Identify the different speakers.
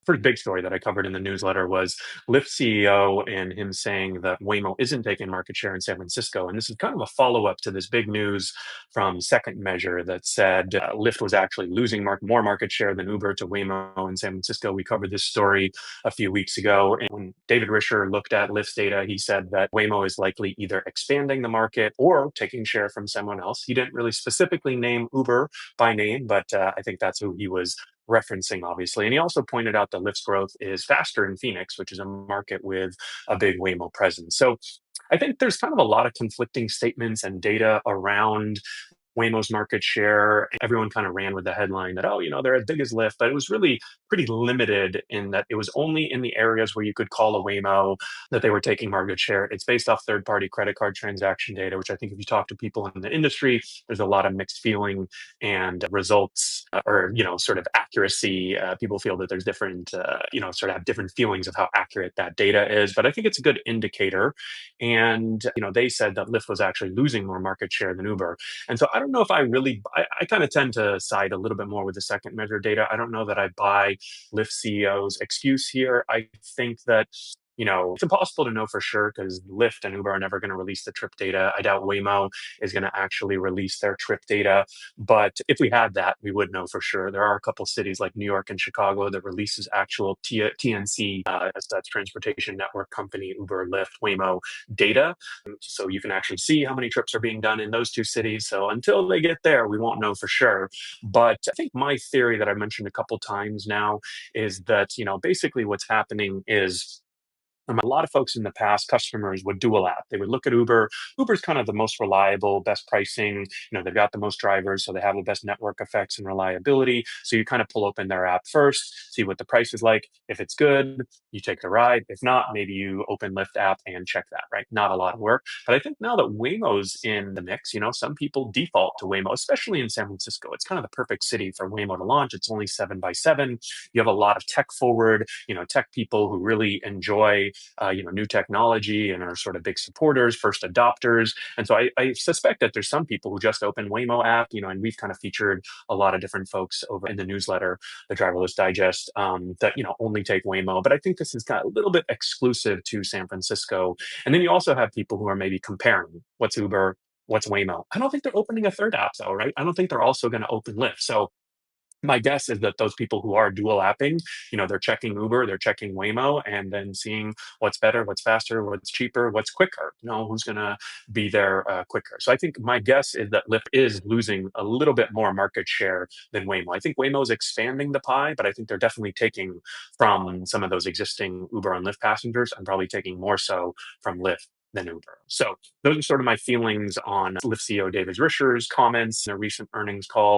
Speaker 1: first big story that I covered in the newsletter was Lyft CEO and him saying that Waymo isn't taking market share in San Francisco. And this is kind of a follow up to this big news from Second Measure that said Lyft was actually losing more market share than Uber to Waymo in San Francisco. We covered this story a few weeks ago. And when David Risher looked at Lyft's data, he said that Waymo is likely either expanding the market or taking share from someone else. He didn't really specifically name Uber by name, but I think that's who he was referencing, obviously. And he also pointed out that Lyft's growth is faster in Phoenix, which is a market with a big Waymo presence. So I think there's kind of a lot of conflicting statements and data around Waymo's market share. Everyone kind of ran with the headline that, oh, they're as big as Lyft, but it was really pretty limited in that it was only in the areas where you could call a Waymo that they were taking market share. It's based off third-party credit card transaction data, which I think if you talk to people in the industry, there's a lot of mixed feeling and results or, sort of accuracy. People feel that there's different, sort of have different feelings of how accurate that data is. But I think it's a good indicator. And, they said that Lyft was actually losing more market share than Uber. And so I don't know if I kind of tend to side a little bit more with the Second Measure data. I don't know that I buy Lyft CEO's excuse here. I think that, it's impossible to know for sure because Lyft and Uber are never going to release the trip data. I doubt Waymo is going to actually release their trip data. But if we had that, we would know for sure. There are a couple cities like New York and Chicago that releases actual TNC, that's Transportation Network Company, Uber, Lyft, Waymo data. So you can actually see how many trips are being done in those two cities. So until they get there, we won't know for sure. But I think my theory that I mentioned a couple times now is that, basically what's happening is a lot of folks in the past, customers would dual app. They would look at Uber. Uber's kind of the most reliable, best pricing. They've got the most drivers, so they have the best network effects and reliability. So you kind of pull open their app first, see what the price is like. If it's good, you take the ride. If not, maybe you open Lyft app and check that, right? Not a lot of work. But I think now that Waymo's in the mix, some people default to Waymo, especially in San Francisco. It's kind of the perfect city for Waymo to launch. It's only 7x7. You have a lot of tech forward, tech people who really enjoy new technology and are sort of big supporters, first adopters. And so I suspect that there's some people who just open Waymo app, and we've kind of featured a lot of different folks over in the newsletter, the Driverless Digest, that, only take Waymo. But I think this is kind of a little bit exclusive to San Francisco. And then you also have people who are maybe comparing what's Uber, what's Waymo. I don't think they're opening a third app though, right? I don't think they're also going to open Lyft. So my guess is that those people who are dual apping, they're checking Uber, they're checking Waymo, and then seeing what's better, what's faster, what's cheaper, what's quicker, who's going to be there quicker. So I think my guess is that Lyft is losing a little bit more market share than Waymo. I think Waymo is expanding the pie, but I think they're definitely taking from some of those existing Uber and Lyft passengers and probably taking more so from Lyft than Uber. So those are sort of my feelings on Lyft CEO David Risher's comments in a recent earnings call.